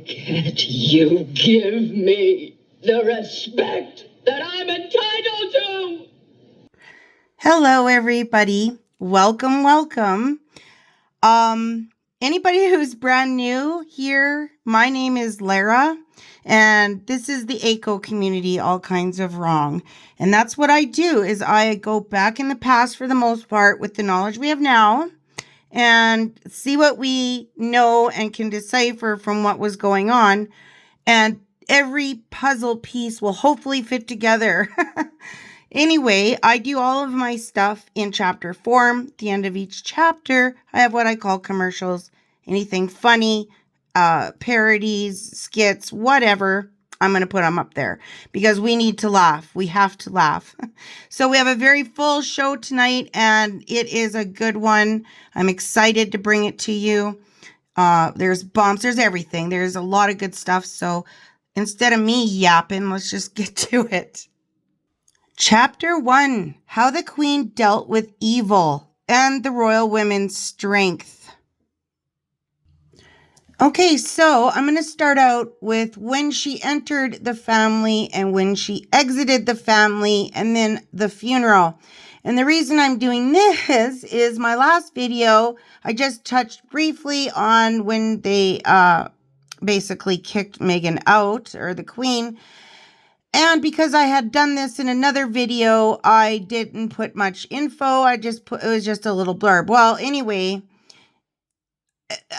can't you give me the respect that I'm entitled to? Hello, everybody. Welcome, welcome. Anybody who's brand new here, my name is Lara, and this is the ACO community, All Kinds of Wrong. And that's what I do, is I go back in the past for the most part with the knowledge we have now and see what we know and can decipher from what was going on. And every puzzle piece will hopefully fit together. Anyway, I do all of my stuff in chapter form. At the end of each chapter, I have what I call commercials. Anything funny, parodies, skits, whatever, I'm going to put them up there because we need to laugh. We have to laugh. So we have a very full show tonight, and it is a good one. I'm excited to bring it to you. There's bumps, there's everything. There's a lot of good stuff. So instead of me yapping, let's just get to it. Chapter 1, How the Queen Dealt with Evil and the Royal Women's Strength. Okay, so I'm going to start out with when she entered the family and when she exited the family and then the funeral. And the reason I'm doing this is my last video, I just touched briefly on when they basically kicked Meghan out, or the Queen. And because I had done this in another video, I didn't put much info. It was just a little blurb. Well, anyway,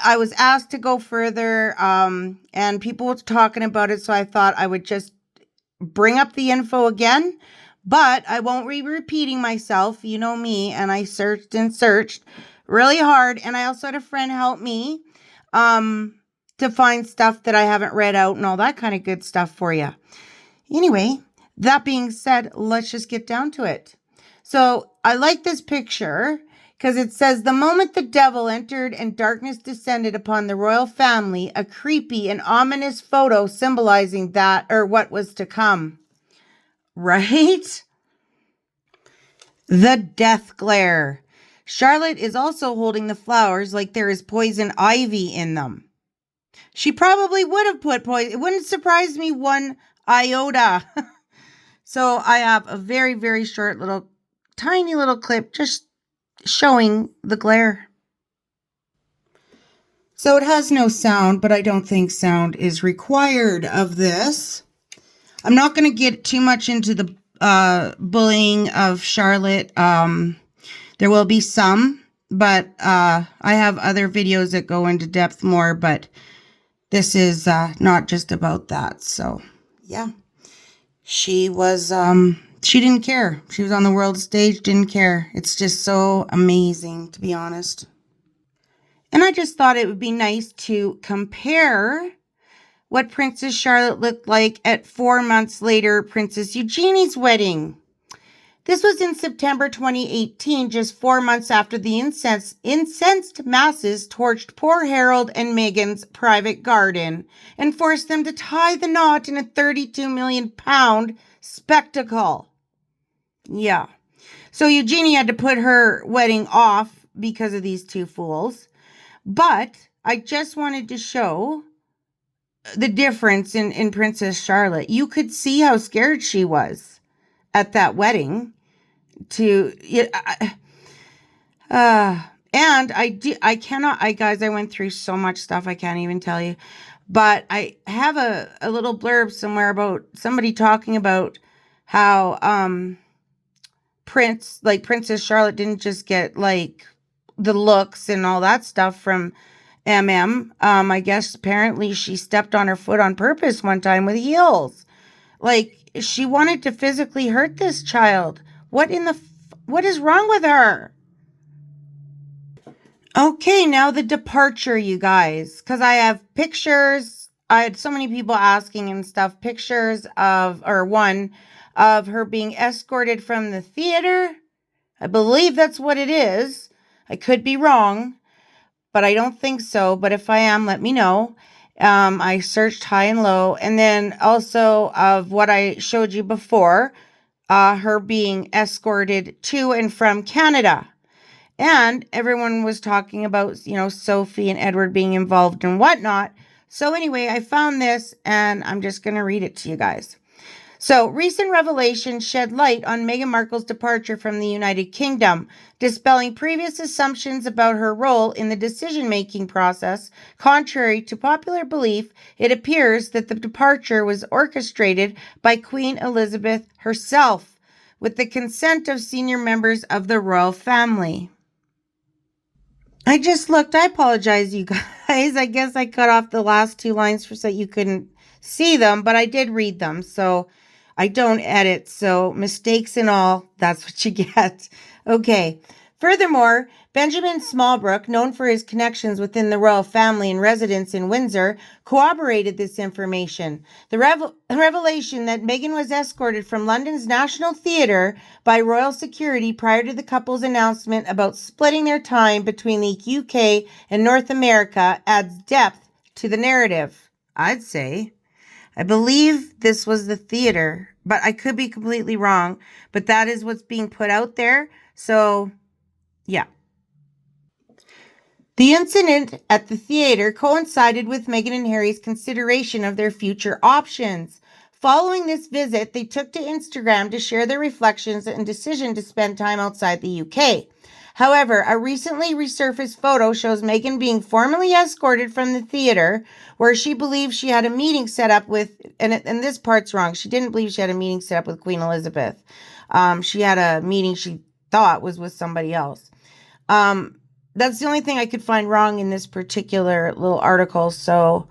I was asked to go further, and people were talking about it, so I thought I would just bring up the info again, but I won't be repeating myself. You know me, and I searched and searched really hard, and I also had a friend help me to find stuff that I haven't read out and all that kind of good stuff for you. Anyway, that being said, let's just get down to it. So I like this picture because it says, the moment the devil entered and darkness descended upon the royal family, a creepy and ominous photo symbolizing that or what was to come. Right? The death glare. Charlotte is also holding the flowers like there is poison ivy in them. She probably would have put poison. It wouldn't surprise me one iota. So I have a very, very short little, tiny little clip just showing the glare. So it has no sound, but I don't think sound is required of this. I'm not going to get too much into the bullying of Charlotte. There will be some, but I have other videos that go into depth more, but this is not just about that. So yeah, she was, she didn't care. She was on the world stage, didn't care. It's just so amazing, to be honest. And I just thought it would be nice to compare what Princess Charlotte looked like at 4 months later, Princess Eugenie's wedding. This was in September 2018, just 4 months after the incensed masses torched poor Harold and Meghan's private garden and forced them to tie the knot in a £32 million spectacle. Yeah. So Eugenie had to put her wedding off because of these two fools. But I just wanted to show the difference in Princess Charlotte. You could see how scared she was at that wedding. And guys, I went through so much stuff I can't even tell you. But I have a little blurb somewhere about somebody talking about how Princess Charlotte didn't just get like the looks and all that stuff from I guess apparently she stepped on her foot on purpose one time with heels. Like, she wanted to physically hurt this child. What is wrong with her? Okay, now the departure, you guys, because I have pictures. I had so many people asking and stuff, pictures of her being escorted from the theater. I believe that's what it is. I could be wrong, but I don't think so. But if I am, let me know. I searched high and low. And then also of what I showed you before, her being escorted to and from Canada. And everyone was talking about, Sophie and Edward being involved and whatnot. So anyway, I found this and I'm just going to read it to you guys. So, recent revelations shed light on Meghan Markle's departure from the United Kingdom, dispelling previous assumptions about her role in the decision-making process. Contrary to popular belief, it appears that the departure was orchestrated by Queen Elizabeth herself, with the consent of senior members of the royal family. I just looked. I apologize, you guys. I guess I cut off the last two lines so that you couldn't see them, but I did read them, so I don't edit. So mistakes and all, that's what you get. Okay. Furthermore, Benjamin Smallbrook, known for his connections within the royal family and residence in Windsor, corroborated this information. The revelation that Meghan was escorted from London's National Theatre by royal security prior to the couple's announcement about splitting their time between the UK and North America adds depth to the narrative, I'd say. I believe this was the theater, but I could be completely wrong. But that is what's being put out there. So, yeah. The incident at the theater coincided with Meghan and Harry's consideration of their future options. Following this visit, they took to Instagram to share their reflections and decision to spend time outside the UK. However, a recently resurfaced photo shows Meghan being formally escorted from the theater, where she believes she had a meeting set up with, and this part's wrong, she didn't believe she had a meeting set up with Queen Elizabeth. She had a meeting she thought was with somebody else. That's the only thing I could find wrong in this particular little article, so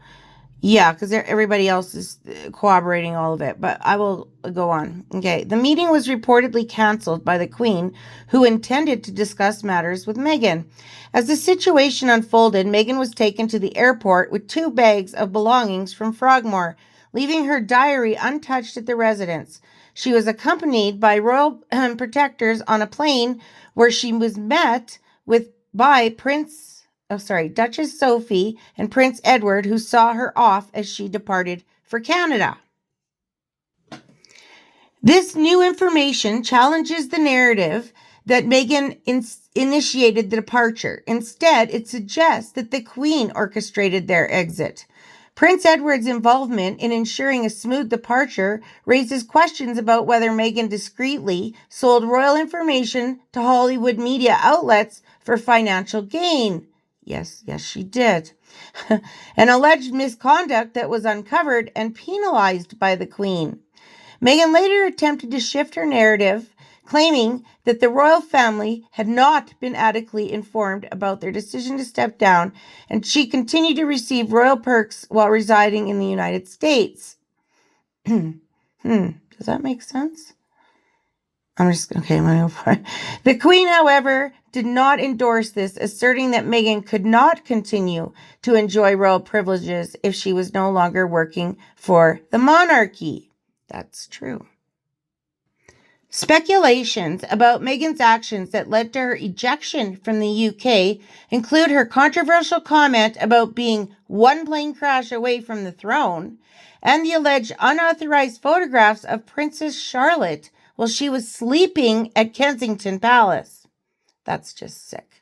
yeah, because everybody else is corroborating all of it, but I will go on. Okay, the meeting was reportedly canceled by the Queen, who intended to discuss matters with Meghan. As the situation unfolded, Meghan was taken to the airport with 2 bags of belongings from Frogmore, leaving her diary untouched at the residence. She was accompanied by royal protectors on a plane where she was met by Duchess Sophie and Prince Edward, who saw her off as she departed for Canada. This new information challenges the narrative that Meghan initiated the departure. Instead, it suggests that the Queen orchestrated their exit. Prince Edward's involvement in ensuring a smooth departure raises questions about whether Meghan discreetly sold royal information to Hollywood media outlets for financial gain. Yes, she did. An alleged misconduct that was uncovered and penalized by the Queen. Meghan later attempted to shift her narrative, claiming that the royal family had not been adequately informed about their decision to step down, and she continued to receive royal perks while residing in the United States. Does that make sense? The Queen, however, did not endorse this, asserting that Meghan could not continue to enjoy royal privileges if she was no longer working for the monarchy. That's true. Speculations about Meghan's actions that led to her ejection from the UK include her controversial comment about being one plane crash away from the throne, and the alleged unauthorized photographs of Princess Charlotte while she was sleeping at Kensington Palace. That's just sick.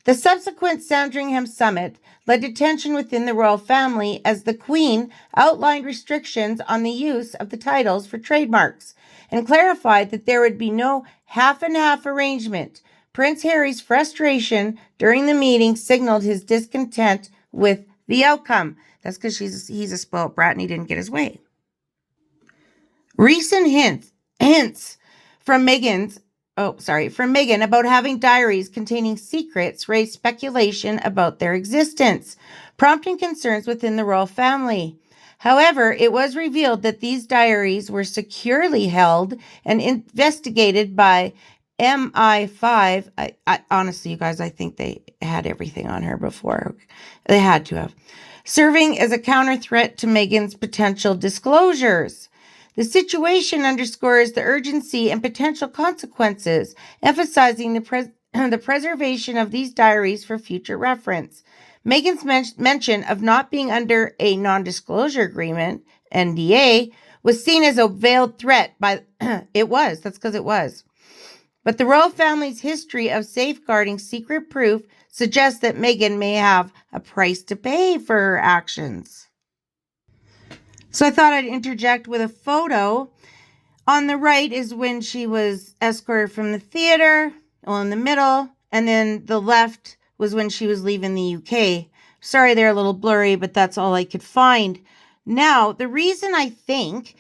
The subsequent Sandringham summit led to tension within the royal family as the Queen outlined restrictions on the use of the titles for trademarks and clarified that there would be no half-and-half arrangement. Prince Harry's frustration during the meeting signaled his discontent with the outcome. That's because he's a spoiled brat and he didn't get his way. Recent hints from Meghan about having diaries containing secrets raised speculation about their existence, prompting concerns within the royal family. However, it was revealed that these diaries were securely held and investigated by MI5. I honestly, you guys, I think they had everything on her before. They had to have. Serving as a counter threat to Meghan's potential disclosures. The situation underscores the urgency and potential consequences, emphasizing the preservation of these diaries for future reference. Meghan's mention of not being under a non-disclosure agreement, NDA, was seen as a veiled threat by... It was. That's because it was. But the royal family's history of safeguarding secret proof suggests that Meghan may have a price to pay for her actions. So I thought I'd interject with a photo. On the right is when she was escorted from the theater, well, in the middle, and then the left was when she was leaving the UK. Sorry, they're a little blurry, but that's all I could find. Now, the reason I think,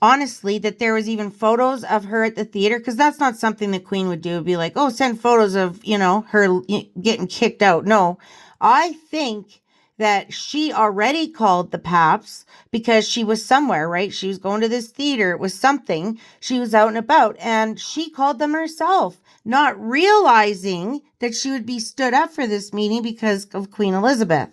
honestly, that there was even photos of her at the theater, because that's not something the Queen would do. It'd be like, oh, send photos of, her getting kicked out. No, I think that she already called the Paps because she was somewhere, right? She was going to this theater. It was something. She was out and about, and she called them herself, not realizing that she would be stood up for this meeting because of Queen Elizabeth.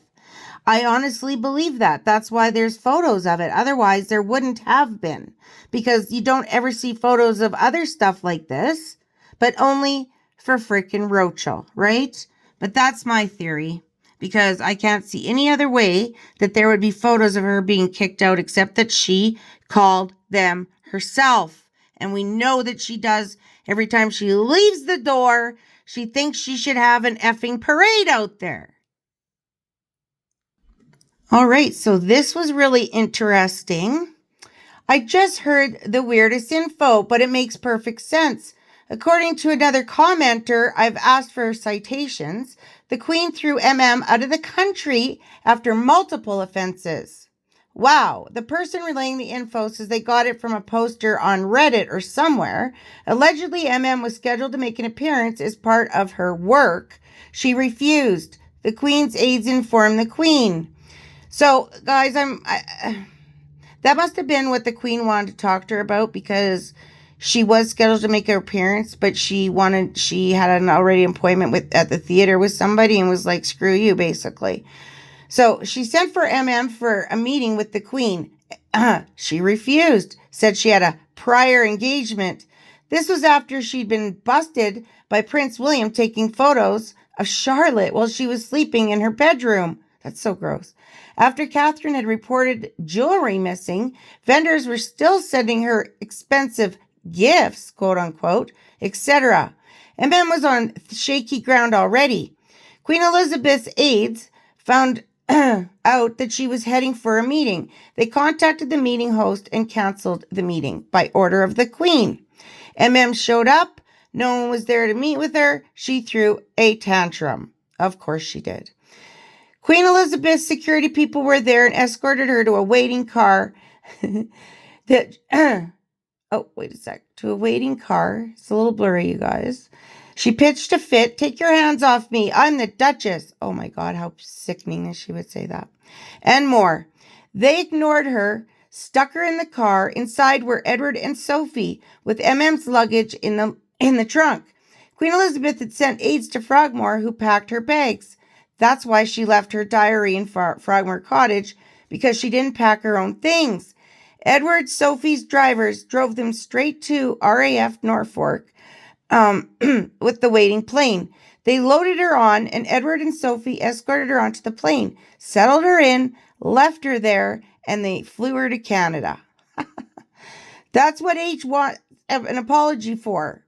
I honestly believe that. That's why there's photos of it. Otherwise, there wouldn't have been, because you don't ever see photos of other stuff like this, but only for frickin' Roachel, right? But that's my theory, because I can't see any other way that there would be photos of her being kicked out except that she called them herself. And we know that she does every time she leaves the door. She thinks she should have an effing parade out there. All right, so this was really interesting. I just heard the weirdest info, but it makes perfect sense. According to another commenter, I've asked for citations. The Queen threw out of the country after multiple offenses. Wow, the person relaying the info says they got it from a poster on Reddit or somewhere. Allegedly, was scheduled to make an appearance as part of her work. She refused. The Queen's aides informed the Queen. So, guys, that must have been what the Queen wanted to talk to her about, because she was scheduled to make her appearance, but she had an already appointment at the theater with somebody and was like, screw you, basically. So she sent for for a meeting with the Queen. She refused, said she had a prior engagement. This was after she'd been busted by Prince William taking photos of Charlotte while she was sleeping in her bedroom. That's so gross. After Catherine had reported jewelry missing, vendors were still sending her expensive gifts, quote unquote, etc. Was on shaky ground already. Queen Elizabeth's aides found out that she was heading for a meeting. They contacted the meeting host and canceled the meeting by order of the Queen. Showed up. No one was there to meet with her. She threw a tantrum. Of course she did. Queen Elizabeth's security people were there and escorted her to a waiting car. Oh, wait a sec. To a waiting car. It's a little blurry, you guys. She pitched a fit. Take your hands off me. I'm the Duchess. Oh my God, how sickening that she would say that. And more. They ignored her, stuck her in the car. Inside were Edward and Sophie with luggage in the trunk. Queen Elizabeth had sent aides to Frogmore who packed her bags. That's why she left her diary in Frogmore Cottage, because she didn't pack her own things. Edward, Sophie's drivers drove them straight to RAF Norfolk with the waiting plane. They loaded her on, and Edward and Sophie escorted her onto the plane, settled her in, left her there, and they flew her to Canada. That's what H wants an apology for.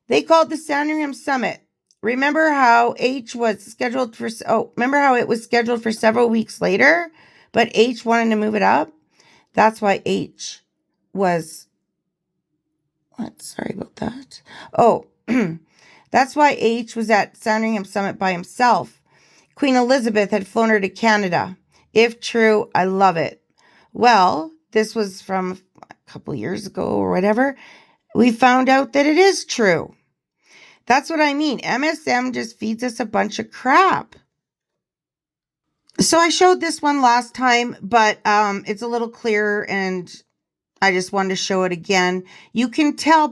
They called the Sandringham Summit. Remember how it was scheduled for several weeks later, but H wanted to move it up? That's why H was, sorry about that. Oh, that's why H was at Sandringham Summit by himself. Queen Elizabeth had flown her to Canada. If true, I love it. Well, this was from a couple years ago or whatever. We found out that it is true. That's what I mean. MSM just feeds us a bunch of crap. So I showed this one last time, but it's a little clearer, and I just wanted to show it again. You can tell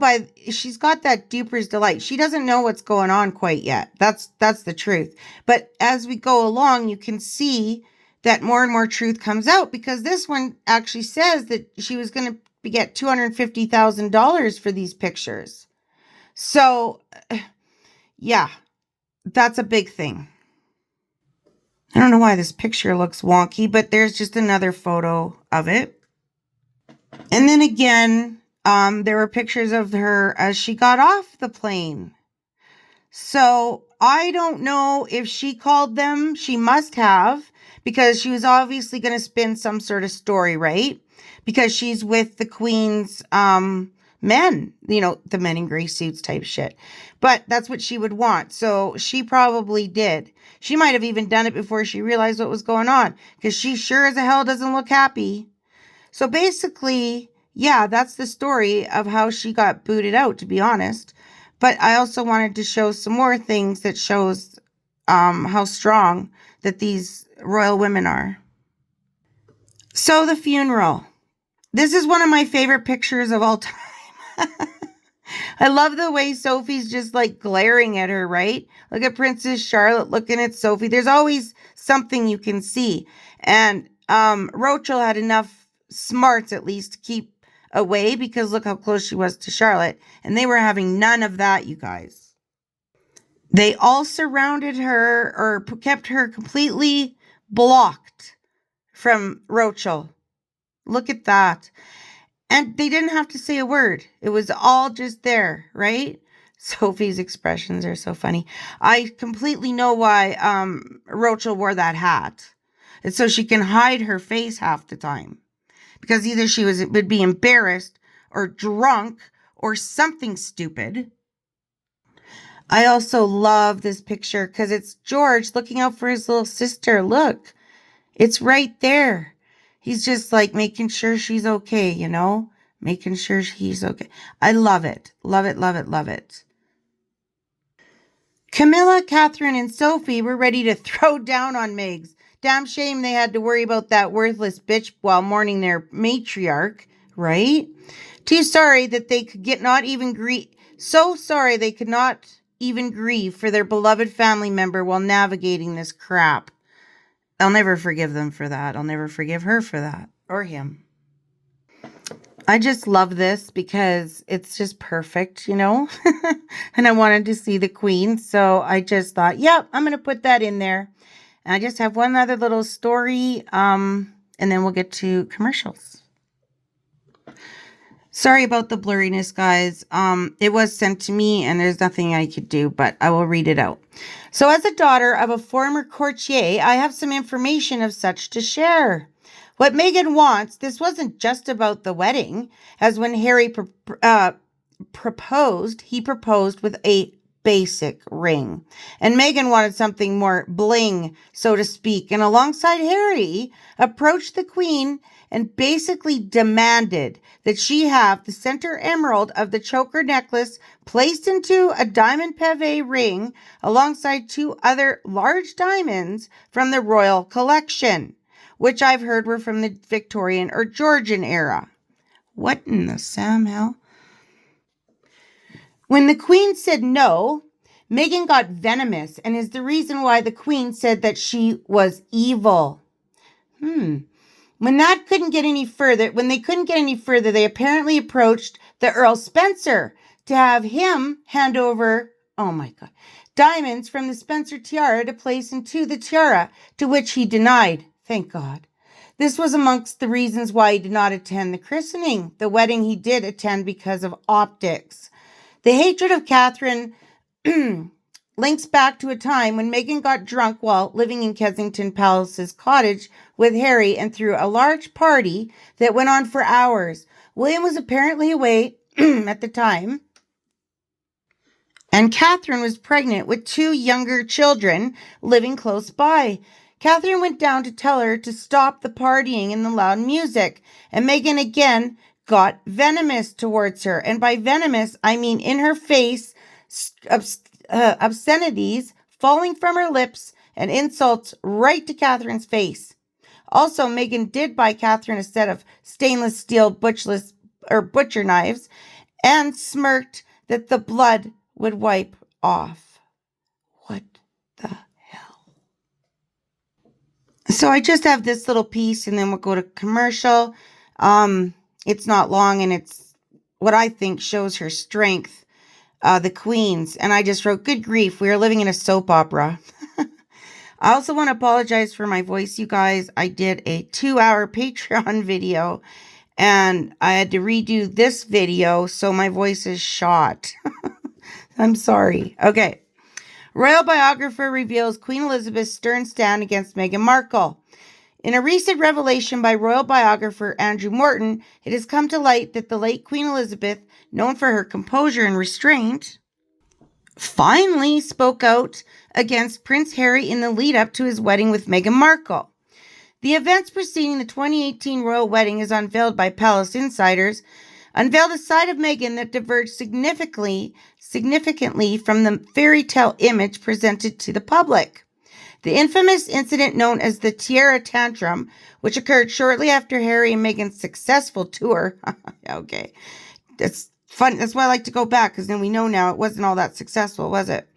she's got that duper's delight. She doesn't know what's going on quite yet. That's the truth. But as we go along, you can see that more and more truth comes out, because this one actually says that she was going to get $250,000 for these pictures. So, yeah, that's a big thing. I don't know why this picture looks wonky, but there's just another photo of it. And then again, There were pictures of her as she got off the plane. So I don't know if she called them. She must have, because she was obviously going to spin some sort of story, right? Because she's with the Queen's men, the men in gray suits type shit. But that's what she would want. So she probably did. She might have even done it before she realized what was going on, because she sure as hell doesn't look happy. So basically, yeah, that's the story of how she got booted out, to be honest. But I also wanted to show some more things that shows how strong that these royal women are. So the funeral. This is one of my favorite pictures of all time. I love the way Sophie's just like glaring at her, right? Look at Princess Charlotte looking at Sophie. There's always something you can see. And Roachel had enough smarts, at least, to keep away, because look how close she was to Charlotte. And they were having none of that, you guys. They all surrounded her, or kept her completely blocked from Roachel. Look at that. And they didn't have to say a word. It was all just there, right? Sophie's expressions are so funny. I completely know why Roachel wore that hat. It's so she can hide her face half the time. Because either she would be embarrassed or drunk or something stupid. I also love this picture because it's George looking out for his little sister. Look, it's right there. He's just like making sure she's okay, making sure he's okay. I love it. Love it, love it, love it. Camilla, Catherine, and Sophie were ready to throw down on Megs. Damn shame they had to worry about that worthless bitch while mourning their matriarch, right? Too sorry that they could not even grieve. So sorry they could not even grieve for their beloved family member while navigating this crap. I'll never forgive them for that. I'll never forgive her for that. Or him. I just love this because it's just perfect, And I wanted to see the Queen. So I just thought, yep, I'm going to put that in there. And I just have one other little story. And then we'll get to commercials. Sorry about the blurriness, guys. It was sent to me and there's nothing I could do, but I will read it out. So as a daughter of a former courtier, I have some information of such to share. What Meghan wants, this wasn't just about the wedding, as when Harry proposed, he proposed with a basic ring. And Meghan wanted something more bling, so to speak, and alongside Harry, approached the Queen and basically demanded that she have the center emerald of the choker necklace placed into a diamond pavé ring alongside 2 other large diamonds from the royal collection, which I've heard were from the Victorian or Georgian era. What in the Sam hell? When the Queen said no, Meghan got venomous and is the reason why the Queen said that she was evil. When they couldn't get any further, they apparently approached the Earl Spencer to have him hand over, oh my God, diamonds from the Spencer tiara to place into the tiara, to which he denied. Thank God. This was amongst the reasons why he did not attend the christening. The wedding he did attend because of optics. The hatred of Catherine links back to a time when Meghan got drunk while living in Kensington Palace's cottage with Harry and threw a large party that went on for hours. William was apparently away at the time, and Catherine was pregnant with 2 younger children living close by. Catherine went down to tell her to stop the partying and the loud music, and Meghan again got venomous towards her. And by venomous, I mean in her face, obscenities falling from her lips and insults right to Catherine's face. Also, Meghan did buy Catherine a set of stainless steel butcher knives and smirked that the blood would wipe off. What the hell? So I just have this little piece and then we'll go to commercial. It's not long and it's what I think shows her strength. The Queen's. And I just wrote, good grief, we are living in a soap opera. I also want to apologize for my voice, you guys. I did a 2-hour Patreon video And I had to redo this video, so my voice is shot. I'm sorry. Okay. Royal biographer reveals Queen Elizabeth's stern stand against Meghan Markle. In a recent revelation by royal biographer Andrew Morton, it has come to light that the late Queen Elizabeth, known for her composure and restraint, finally spoke out against Prince Harry in the lead-up to his wedding with Meghan Markle. The events preceding the 2018 royal wedding, as unveiled by palace insiders, unveiled a side of Meghan that diverged significantly from the fairy tale image presented to the public. The infamous incident known as the tiara tantrum, which occurred shortly after Harry and Meghan's successful tour. Okay, that's fun. That's why I like to go back, because then we know now it wasn't all that successful, was it?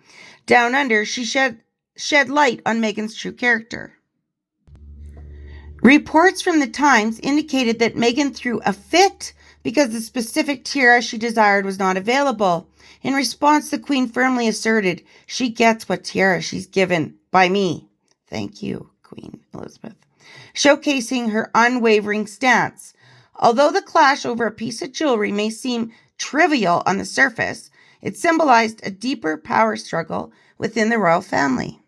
Down under, she shed light on Meghan's true character. Reports from the Times indicated that Meghan threw a fit because the specific tiara she desired was not available. In response, the Queen firmly asserted she gets what tiara she's given by me. Thank you, Queen Elizabeth. Showcasing her unwavering stance. Although the clash over a piece of jewelry may seem trivial on the surface, it symbolized a deeper power struggle within the royal family.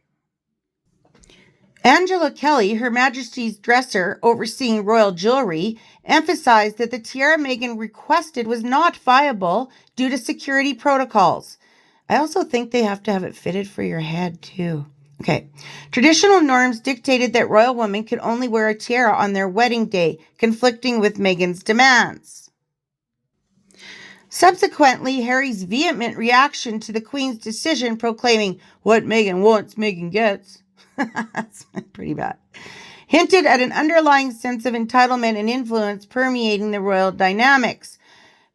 Angela Kelly, Her Majesty's dresser overseeing royal jewelry, emphasized that the tiara Meghan requested was not viable due to security protocols. I also think they have to have it fitted for your head, too. Okay. Traditional norms dictated that royal women could only wear a tiara on their wedding day, conflicting with Meghan's demands. Subsequently, Harry's vehement reaction to the Queen's decision, proclaiming, "What Meghan wants, Meghan gets," that's pretty bad, hinted at an underlying sense of entitlement and influence permeating the royal dynamics.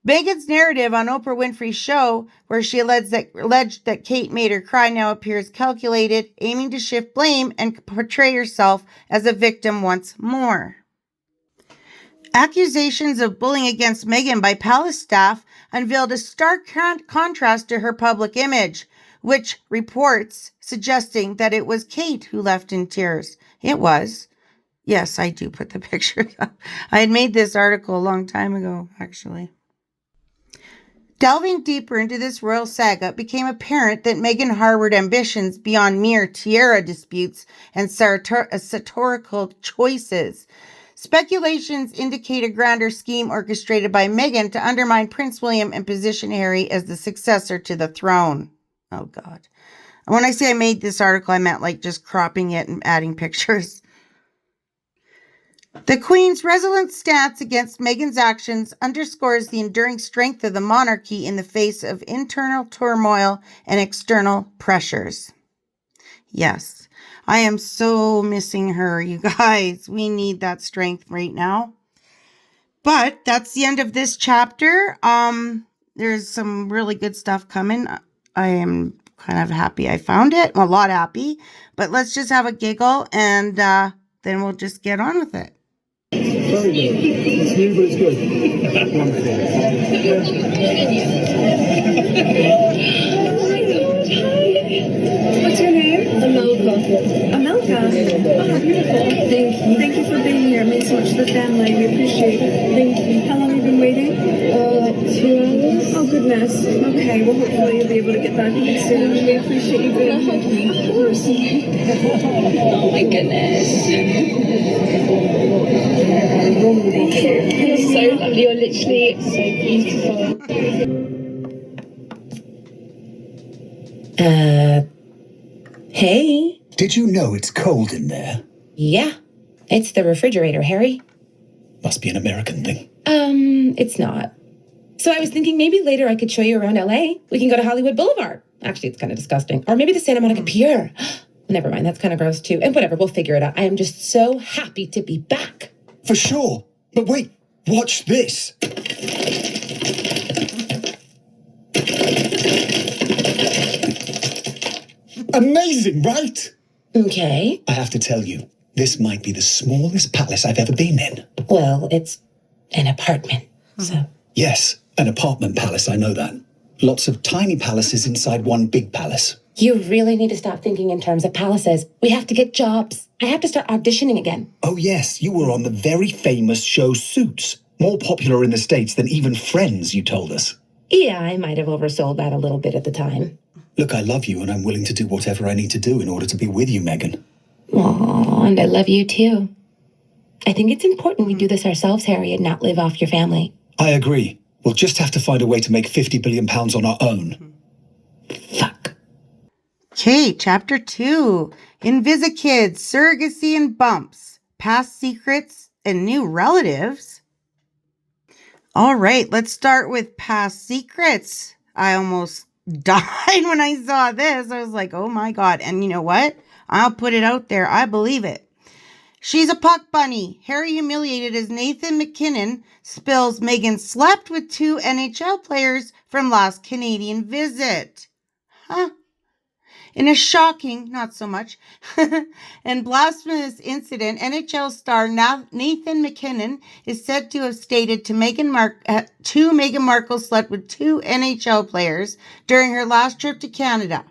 Meghan's narrative on Oprah Winfrey's show, where she alleged that Kate made her cry, now appears calculated, aiming to shift blame and portray herself as a victim once more. Accusations of bullying against Meghan by palace staff unveiled a stark contrast to her public image, which reports suggesting that it was Kate who left in tears. It was. Yes, I do put the pictures up. I had made this article a long time ago, actually. Delving deeper into this royal saga, it became apparent that Meghan harbored ambitions beyond mere tiara disputes and sartorial choices. Speculations indicate a grander scheme orchestrated by Meghan to undermine Prince William and position Harry as the successor to the throne. Oh, God. When I say I made this article, I meant like just cropping it and adding pictures. The Queen's resolute stance against Meghan's actions underscores the enduring strength of the monarchy in the face of internal turmoil and external pressures. Yes, I am so missing her, you guys. We need that strength right now. But that's the end of this chapter. There's some really good stuff coming. I am kind of happy I found it. Well, a lot happy. But let's just have a giggle and then we'll just get on with it. Very good. It's new, but it's good. Wonderful. What's your name? Amelka. Amelka? Oh, beautiful. Thank you. Thank you for being here. It means so much to the family. We appreciate it. Thank you. How long have you been waiting? Like 2 hours. Oh, goodness. Okay, well, hopefully you'll be able to get back here soon. We appreciate you being here. Of course. Oh my goodness. Thank you. You're so lovely. You're literally so beautiful. Hey. Did you know it's cold in there? Yeah, it's the refrigerator, Harry. Must be an American thing. It's not. So I was thinking maybe later I could show you around LA. We can go to Hollywood Boulevard. Actually, it's kind of disgusting. Or maybe the Santa Monica Pier. Never mind, that's kind of gross too. And whatever, we'll figure it out. I am just so happy to be back. For sure. But wait, watch this. Amazing, right? Okay. I have to tell you, this might be the smallest palace I've ever been in. Well, it's an apartment, so... Yes, an apartment palace, I know that. Lots of tiny palaces inside one big palace. You really need to stop thinking in terms of palaces. We have to get jobs. I have to start auditioning again. Oh yes, you were on the very famous show Suits. More popular in the States than even Friends, you told us. Yeah, I might have oversold that a little bit at the time. Look, I love you and I'm willing to do whatever I need to do in order to be with you, Meghan. Aw, and I love you too. I think it's important we do this ourselves, Harry, and not live off your family. I agree. We'll just have to find a way to make £50 billion on our own. Fuck. Okay, chapter 2. Invisikids, surrogacy and bumps, past secrets and new relatives. All right, let's start with past secrets. I almost died when I saw this. I was like, oh my God. And you know what? I'll put it out there. I believe it. She's a puck bunny. Harry humiliated as Nathan McKinnon spills Meghan slept with 2 NHL players from last Canadian visit. Huh? In a shocking, not so much, and blasphemous incident, NHL star Nathan McKinnon is said to have stated to Meghan Markle slept with 2 NHL players during her last trip to Canada,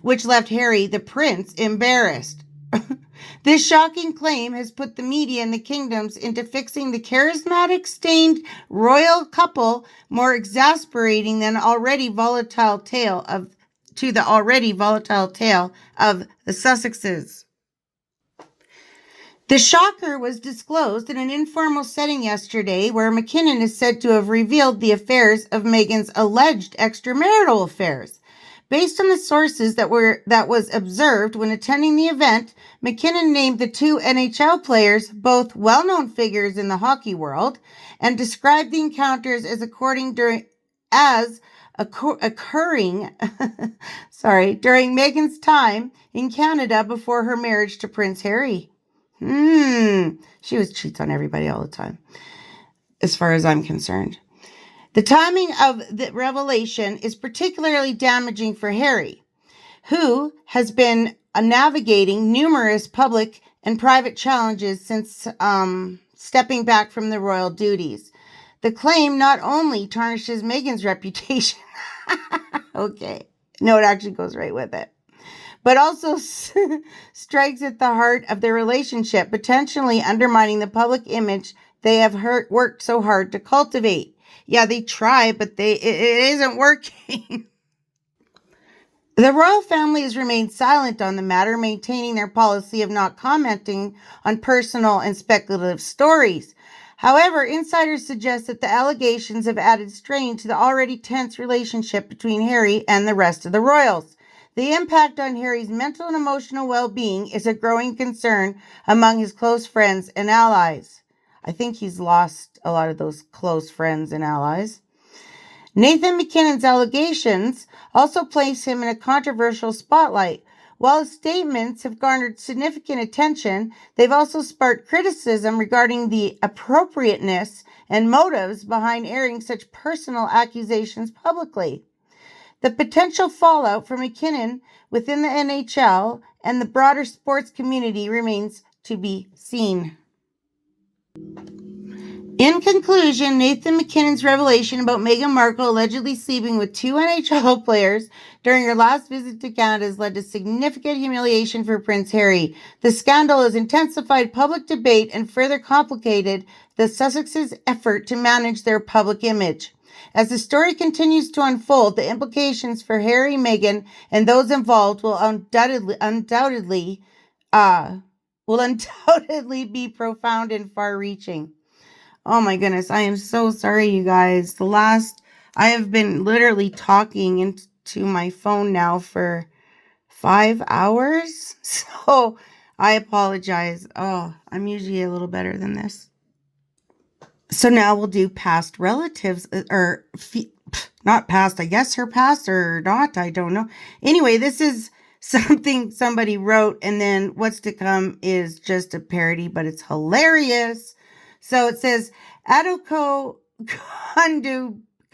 which left Harry, the prince, embarrassed. This shocking claim has put the media in the kingdoms into fixing the charismatic stained royal couple more exasperating than the already volatile tale of the Sussexes. The shocker was disclosed in an informal setting yesterday where McKinnon is said to have revealed the affairs of Meghan's alleged extramarital affairs. Based on the sources that was observed when attending the event, McKinnon named the 2 NHL players both well-known figures in the hockey world and described the encounters as occurring during Meghan's time in Canada before her marriage to Prince Harry. She cheats on everybody all the time, as far as I'm concerned. The timing of the revelation is particularly damaging for Harry, who has been navigating numerous public and private challenges since stepping back from the royal duties. The claim not only tarnishes Meghan's reputation, okay, no, it actually goes right with it, but also strikes at the heart of their relationship, potentially undermining the public image they have worked so hard to cultivate. Yeah, they try, but it isn't working. The royal family has remained silent on the matter, maintaining their policy of not commenting on personal and speculative stories. However, insiders suggest that the allegations have added strain to the already tense relationship between Harry and the rest of the royals. The impact on Harry's mental and emotional well-being is a growing concern among his close friends and allies. I think he's lost a lot of those close friends and allies. Nathan McKinnon's allegations also place him in a controversial spotlight. While his statements have garnered significant attention, they've also sparked criticism regarding the appropriateness and motives behind airing such personal accusations publicly. The potential fallout for McKinnon within the NHL and the broader sports community remains to be seen. In conclusion, Nathan McKinnon's revelation about Meghan Markle allegedly sleeping with 2 NHL players during her last visit to Canada has led to significant humiliation for Prince Harry. The scandal has intensified public debate and further complicated the Sussexes' effort to manage their public image. As the story continues to unfold, the implications for Harry, Meghan, and those involved will undoubtedly be profound and far-reaching. Oh my goodness, I am so sorry, you guys. I have been literally talking into my phone now for 5 hours, so I apologize. Oh, I'm usually a little better than this. So now we'll do past relatives, not past, I guess her past or not, I don't know. Anyway, this is something somebody wrote, and then what's to come is just a parody, but it's hilarious. So it says, Adoko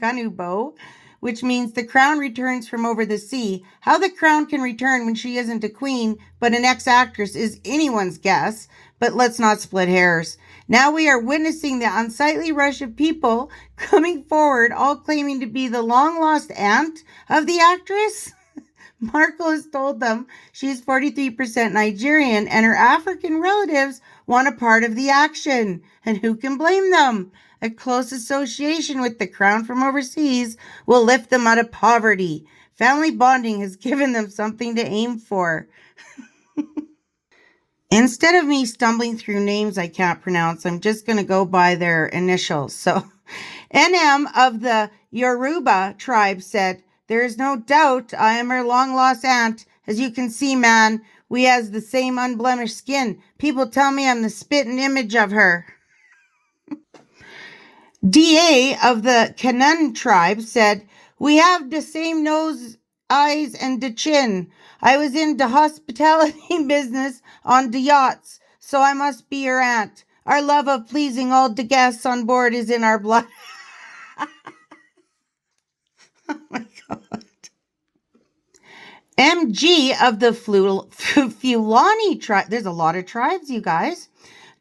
Kanubo, which means the crown returns from over the sea. How the crown can return when she isn't a queen, but an ex-actress is anyone's guess, but let's not split hairs. Now we are witnessing the unsightly rush of people coming forward, all claiming to be the long-lost aunt of the actress. Markle has told them she's 43% Nigerian and her African relatives want a part of the action. And who can blame them? A close association with the crown from overseas will lift them out of poverty. Family bonding has given them something to aim for. Instead of me stumbling through names I can't pronounce, I'm just going to go by their initials. So, NM of the Yoruba tribe said, "There is no doubt I am her long-lost aunt. As you can see, man, we has the same unblemished skin. People tell me I'm the spitting image of her." DA of the Kanan tribe said, "We have the same nose, eyes, and the chin. I was in the hospitality business on the yachts, so I must be your aunt. Our love of pleasing all the guests on board is in our blood." Oh my God. MG of the Fulani tribe, there's a lot of tribes, you guys.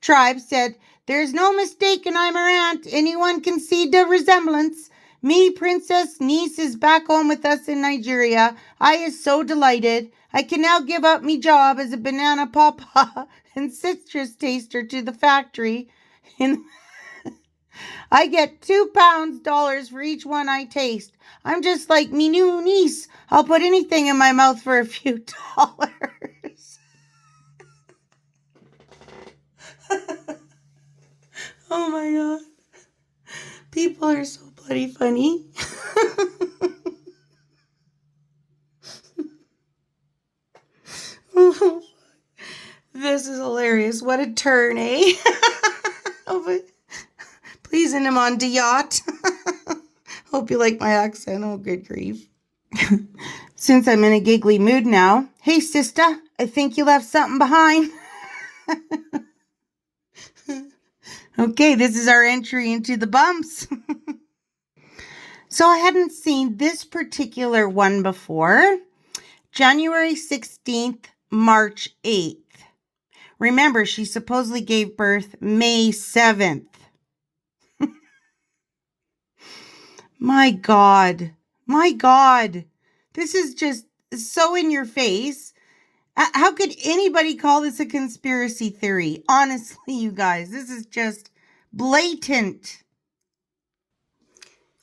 Tribe said, "There's no mistaking I'm her aunt. Anyone can see the resemblance. Me, princess niece, is back home with us in Nigeria. I is so delighted. I can now give up me job as a banana papa and citrus taster to the factory. I get $2 for each one I taste. I'm just like me new niece. I'll put anything in my mouth for a few dollars." Oh my God. People are so bloody funny. Oh, this is hilarious. What a turn, eh? Oh, but pleasing him on the yacht. Hope you like my accent. Oh, good grief. Since I'm in a giggly mood now, hey, sister, I think you left something behind. Okay, this is our entry into the bumps. So I hadn't seen this particular one before. January 16th, March 8th. Remember, she supposedly gave birth May 7th. My God. My God. This is just so in your face. How could anybody call this a conspiracy theory? Honestly, you guys, this is just blatant.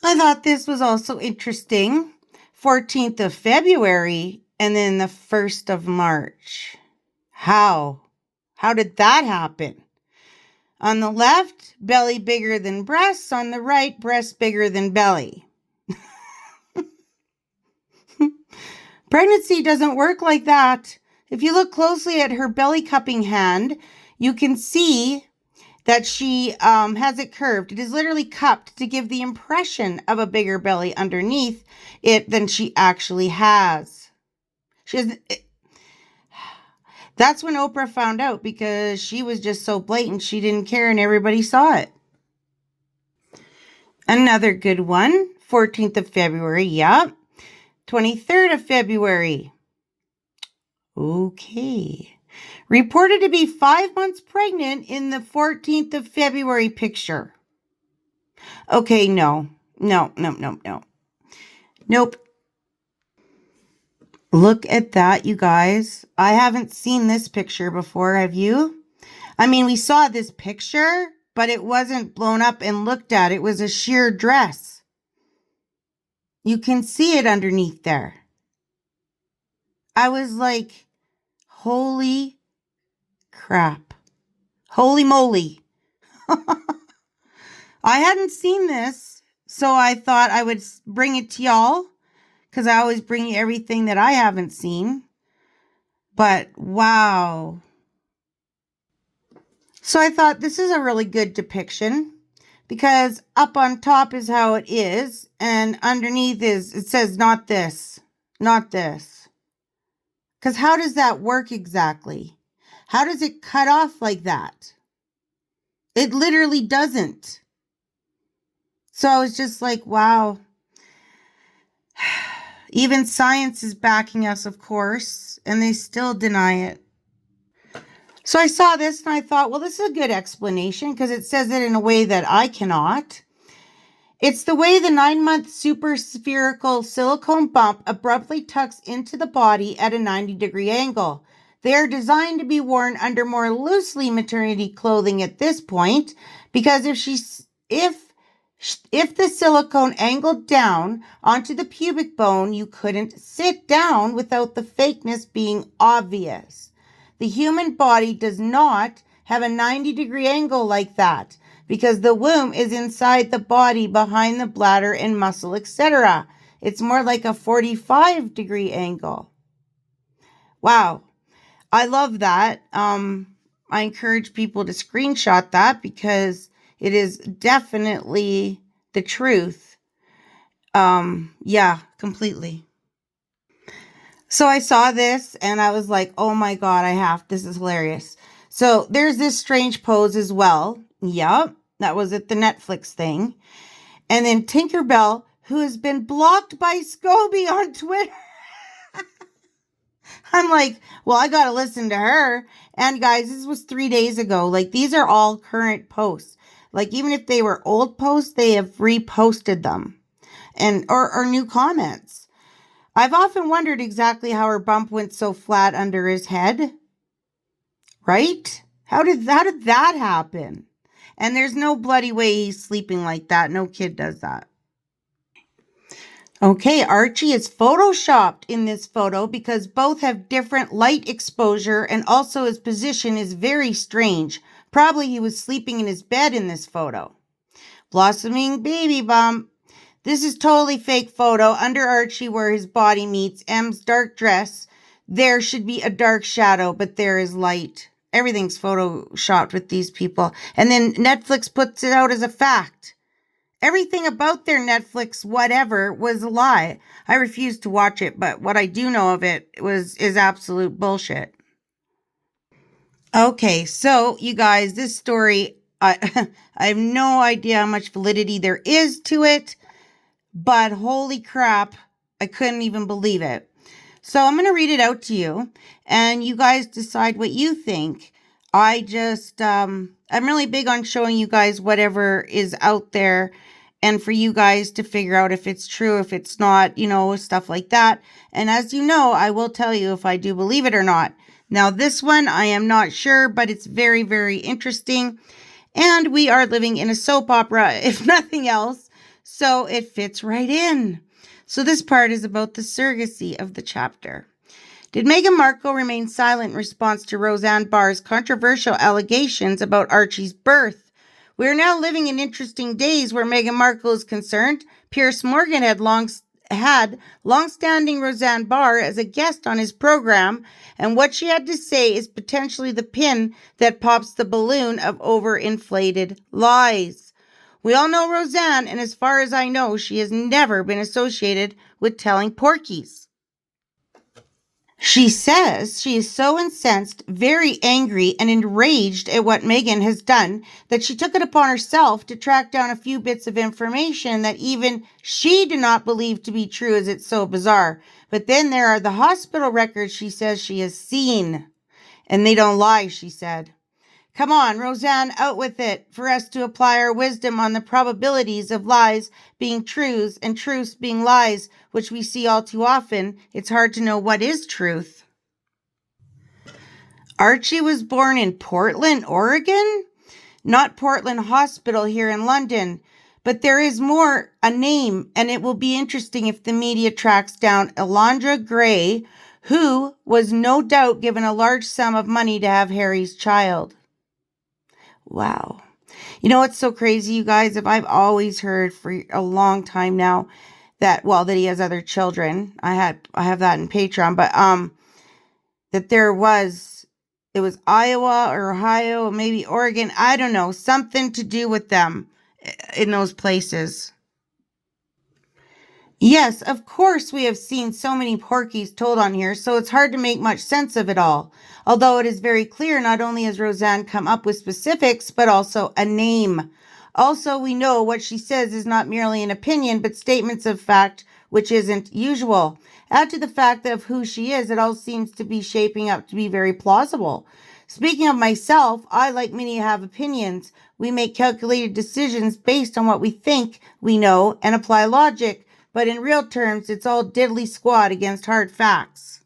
I thought this was also interesting. 14th of February and then the 1st of March. How? How did that happen? On the left, belly bigger than breasts. On the right, breasts bigger than belly. Pregnancy doesn't work like that. If you look closely at her belly cupping hand, you can see that she has it curved. It is literally cupped to give the impression of a bigger belly underneath it than she actually has. She has. That's when Oprah found out, because she was just so blatant. She didn't care and everybody saw it. Another good one. 14th of February. Yep. 23rd of February. Okay. Reported to be 5 months pregnant in the 14th of February picture. Okay, no. Nope. Look at that, you guys. I haven't seen this picture before, have you? I mean, we saw this picture, but it wasn't blown up and looked at. It was a sheer dress. You can see it underneath there. I was like, holy crap. Holy moly. I hadn't seen this, so I thought I would bring it to y'all, because I always bring you everything that I haven't seen. But wow. So I thought this is a really good depiction, because up on top is how it is, and underneath it says not this, not this. Because how does that work exactly? How does it cut off like that? It literally doesn't. So I was just like, wow. Even science is backing us, of course, and they still deny it. So I saw this and I thought, well, this is a good explanation, because it says it in a way that I cannot. It's the way the 9-month super spherical silicone bump abruptly tucks into the body at a 90-degree angle. They are designed to be worn under more loosely maternity clothing at this point, because if the silicone angled down onto the pubic bone, you couldn't sit down without the fakeness being obvious. The human body does not have a 90-degree angle like that, because the womb is inside the body behind the bladder and muscle, etc. It's more like a 45-degree angle. Wow. I love that. I encourage people to screenshot that because it is definitely the truth. Yeah, completely. So I saw this and I was like, oh my God, this is hilarious. So there's this strange pose as well. Yep, that was at the Netflix thing. And then Tinkerbell, who has been blocked by Scobie on Twitter. I'm like, well, I got to listen to her. And guys, this was 3 days ago. Like, these are all current posts. Like, even if they were old posts, they have reposted them and or new comments. I've often wondered exactly how her bump went so flat under his head. Right? How did that happen? And there's no bloody way he's sleeping like that. No kid does that. Okay, Archie is photoshopped in this photo because both have different light exposure and also his position is very strange. Probably he was sleeping in his bed in this photo. Blossoming baby bump. This is totally fake photo. Under Archie where his body meets M's dark dress, there should be a dark shadow, but there is light. Everything's photoshopped with these people. And then Netflix puts it out as a fact. Everything about their Netflix whatever was a lie. I refused to watch it, but what I do know of it is absolute bullshit. Okay, so you guys, this story, I have no idea how much validity there is to it, but holy crap, I couldn't even believe it. So I'm going to read it out to you, and you guys decide what you think. I'm really big on showing you guys whatever is out there, and for you guys to figure out if it's true, if it's not, stuff like that. And as you know, I will tell you if I do believe it or not. Now, this one, I am not sure, but it's very, very interesting. And we are living in a soap opera, if nothing else. So it fits right in. So this part is about the surrogacy of the chapter. Did Meghan Markle remain silent in response to Roseanne Barr's controversial allegations about Archie's birth? We are now living in interesting days where Meghan Markle is concerned. Piers Morgan had long-standing Roseanne Barr as a guest on his program, and what she had to say is potentially the pin that pops the balloon of overinflated lies. We all know Roseanne, and as far as I know, she has never been associated with telling porkies. She says she is so incensed, very angry, and enraged at what Meghan has done that she took it upon herself to track down a few bits of information that even she did not believe to be true, as it's so bizarre. But then there are the hospital records she says she has seen. And they don't lie, she said. Come on, Roseanne, out with it, for us to apply our wisdom on the probabilities of lies being truths and truths being lies, which we see all too often. It's hard to know what is truth. Archie was born in Portland, Oregon? Not Portland Hospital here in London. But there is a name, and it will be interesting if the media tracks down Alondra Gray, who was no doubt given a large sum of money to have Harry's child. Wow. You know what's so crazy, you guys? If I've always heard for a long time now that he has other children. I have that in Patreon, but that it was Iowa or Ohio, or maybe Oregon, I don't know, something to do with them in those places. Yes, of course we have seen so many porkies told on here, so it's hard to make much sense of it all. Although it is very clear not only has Roseanne come up with specifics, but also a name. Also, we know what she says is not merely an opinion, but statements of fact, which isn't usual. Add to the fact of who she is, it all seems to be shaping up to be very plausible. Speaking of myself, I, like many, have opinions. We make calculated decisions based on what we think we know and apply logic, but in real terms, it's all diddly squat against hard facts.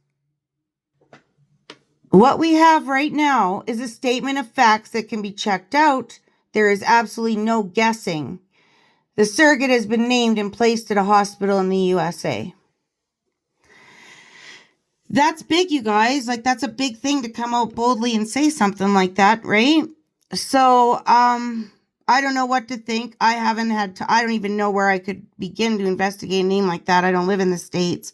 What we have right now is a statement of facts that can be checked out. There is absolutely no guessing. The surrogate has been named and placed at a hospital in the USA. That's big, you guys. Like, that's a big thing to come out boldly and say something like that, right? So, I don't know what to think. I don't even know where I could begin to investigate a name like that. I don't live in the States.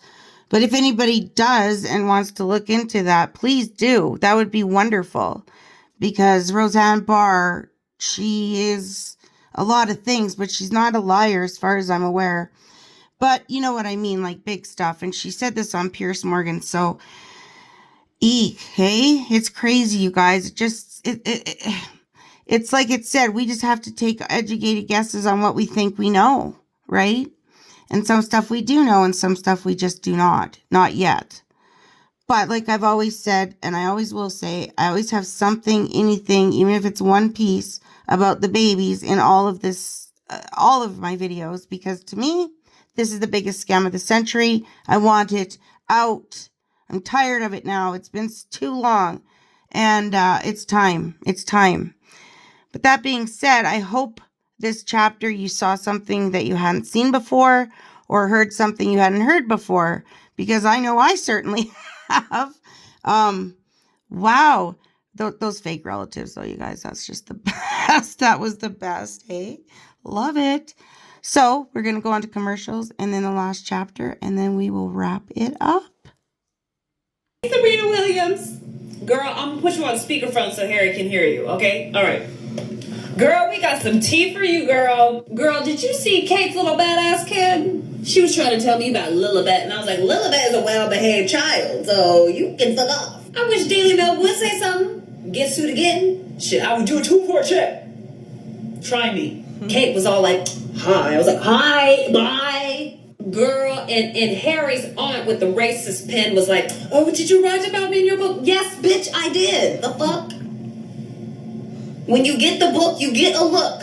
But if anybody does and wants to look into that, please do. That would be wonderful. Because Roseanne Barr, she is a lot of things, but she's not a liar as far as I'm aware. But you know what I mean, like big stuff. And she said this on Piers Morgan. So, eek, hey? It's crazy, you guys. It's like it said, we just have to take educated guesses on what we think we know, right? And some stuff we do know and some stuff we just do not. Not yet. But like I've always said, and I always will say, I always have something, anything, even if it's one piece about the babies in all of this, all of my videos. Because to me, this is the biggest scam of the century. I want it out. I'm tired of it now. It's been too long. And it's time. It's time. But that being said, I hope this chapter you saw something that you hadn't seen before or heard something you hadn't heard before. Because I know I certainly have. Wow. Those fake relatives, though, you guys, that's just the best. That was the best. Hey, love it. So we're going to go on to commercials and then the last chapter, and then we will wrap it up. Serena Williams. Girl, I'm going to put you on speakerphone so Harry can hear you, okay? All right. Girl, we got some tea for you, girl. Girl, did you see Kate's little badass kid? She was trying to tell me about Lilibet, and I was like, Lilibet is a well-behaved child, so you can fuck off. I wish Daily Mail would say something. Get sued again. Shit, I would do a 2-4 check. Try me. Kate was all like, hi. I was like, hi, bye. Girl, and Harry's aunt with the racist pen was like, oh, did you write about me in your book? Yes, bitch, I did. The fuck? When you get the book, you get a look.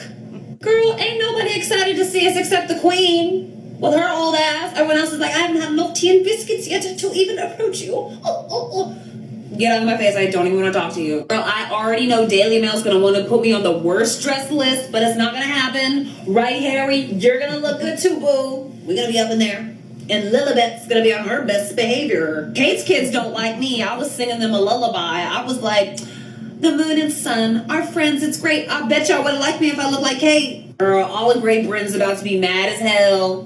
Girl, ain't nobody excited to see us except the queen. With her old ass. Everyone else is like, I haven't had enough tea and biscuits yet to even approach you. Oh. Get out of my face. I don't even want to talk to you. Girl, I already know Daily Mail's going to want to put me on the worst dress list, but it's not going to happen. Right, Harry? You're going to look good too, boo. We're going to be up in there. And Lilibet's going to be on her best behavior. Kate's kids don't like me. I was singing them a lullaby. I was like, the moon and sun, our friends, it's great. I bet y'all would have liked me if I looked like Kate. Girl, all of Great Britain's about to be mad as hell.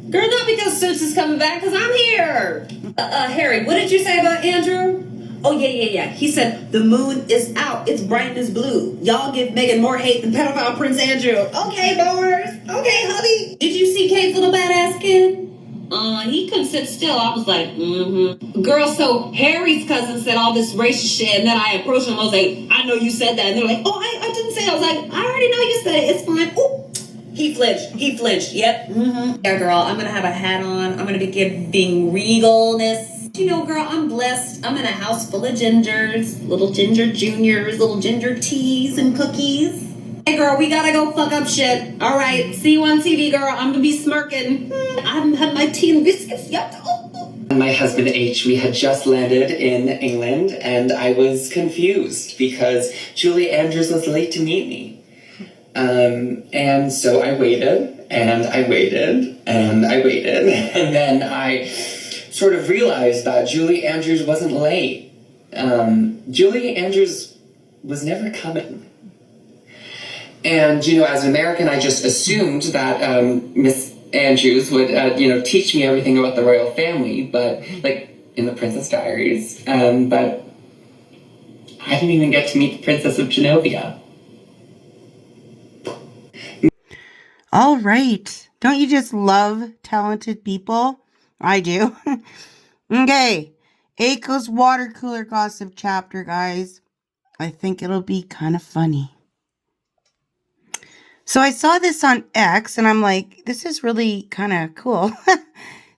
Girl, not because Suits is coming back, because I'm here. Harry, what did you say about Andrew? Oh, yeah. He said, the moon is out. It's bright as blue. Y'all give Meghan more hate than pedophile Prince Andrew. Okay, Boris. Okay, honey. Did you see Kate's little badass kid? He couldn't sit still. I was like, Girl, so Harry's cousin said all this racist shit, and then I approached him. I was like, I know you said that. And they're like, oh, I didn't say it. I was like, I already know you said it. It's fine. Ooh. He flinched. Yep. Yeah, girl, I'm going to have a hat on. I'm going to be giving regalness. You know, girl, I'm blessed. I'm in a house full of gingers, little ginger juniors, little ginger teas and cookies. Hey, girl, we gotta go fuck up shit. All right, see you on TV, girl. I'm gonna be smirking. I haven't had my tea and biscuits yet. My husband H, we had just landed in England, and I was confused because Julie Andrews was late to meet me. And so I waited, and I waited, and I waited, and then I sort of realized that Julie Andrews wasn't late. Julie Andrews was never coming. And, you know, as an American, I just assumed that Miss Andrews would, teach me everything about the royal family, but, like, in the Princess Diaries. But I didn't even get to meet the Princess of Genovia. All right. Don't you just love talented people? I do. Okay. Aiko's water cooler gossip chapter, guys. I think it'll be kind of funny. So I saw this on X and I'm like, this is really kind of cool.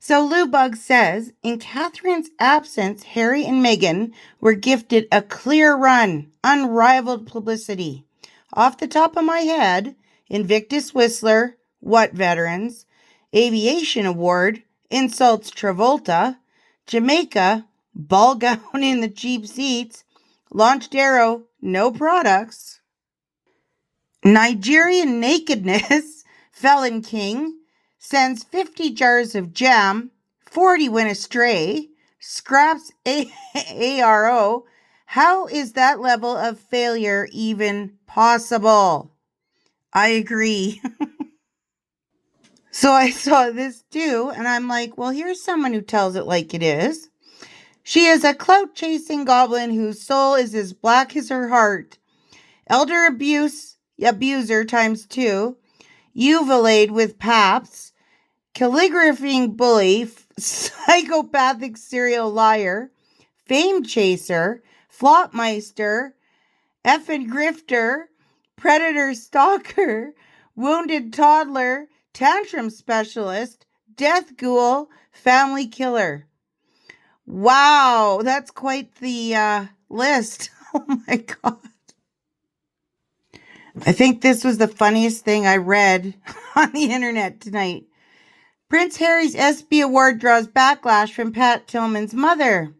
So Lou Bug says, in Catherine's absence, Harry and Meghan were gifted a clear run, unrivaled publicity. Off the top of my head, Invictus Whistler, What Veterans, Aviation Award, Insults Travolta, Jamaica, Ball Gown in the Cheap Seats, Launched Arrow, No Products, Nigerian Nakedness, Felon King, Sends 50 jars of jam, 40 went astray, Scraps ARO. How is that level of failure even possible? I agree. So I saw this too, and I'm like, well, here's someone who tells it like it is. She is a clout-chasing goblin whose soul is as black as her heart. Elder abuser times 2. Uvalade with paps. Calligraphing bully. Psychopathic serial liar. Fame chaser. Flopmeister. Effing grifter. Predator stalker. Wounded toddler. Tantrum specialist. Death ghoul. Family killer. Wow, that's quite the list. Oh my God. I think this was the funniest thing I read on the internet tonight. Prince Harry's ESPY award draws backlash from Pat Tillman's mother.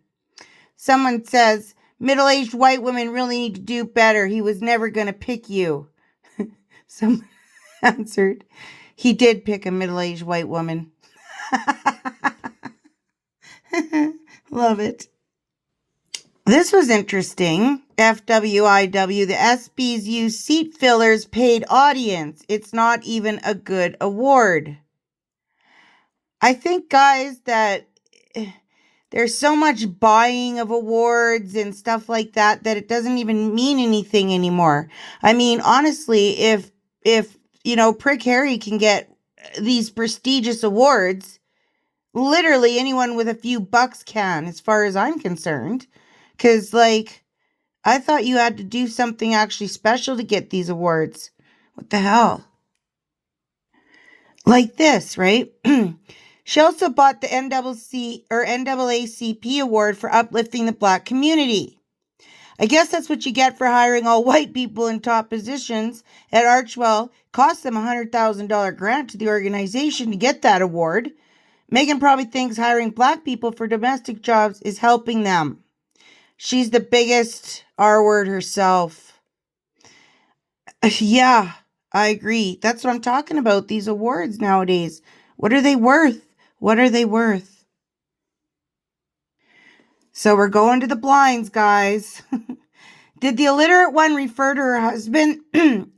Someone says, middle-aged white women really need to do better. He was never going to pick you. Someone answered, he did pick a middle-aged white woman. Love it. This was interesting. FWIW, the ESPYs use seat fillers paid audience. It's not even a good award. I think, guys, that there's so much buying of awards and stuff like that that it doesn't even mean anything anymore. I mean, honestly, if Prick Harry can get these prestigious awards, literally anyone with a few bucks can, as far as I'm concerned. Because, I thought you had to do something actually special to get these awards. What the hell? Like this, right? She also bought the NAACP award for uplifting the black community. I guess that's what you get for hiring all white people in top positions at Archwell. Cost them a $100,000 grant to the organization to get that award. Meghan probably thinks hiring black people for domestic jobs is helping them. She's the biggest R-word herself. Yeah, I agree. That's what I'm talking about, these awards nowadays. What are they worth? What are they worth? So we're going to the blinds, guys. Did the illiterate one refer to her husband